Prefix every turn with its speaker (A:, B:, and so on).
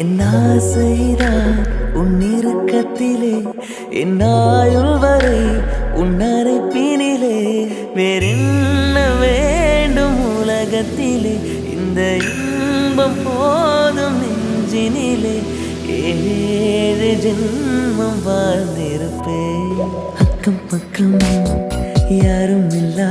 A: என் ஆசைதான் உன் இறுக்கத்திலே என் ஆயுள் வரை உன் அரைப்பினிலே வேறென்ன வேண்டும் உலகத்திலே இந்த இன்பம் போதும் நெஞ்சினிலே ஏழு ஜென்மம் வாழ்ந்திருப்பேன் அக்கம் பக்கம் யாரும் இல்லா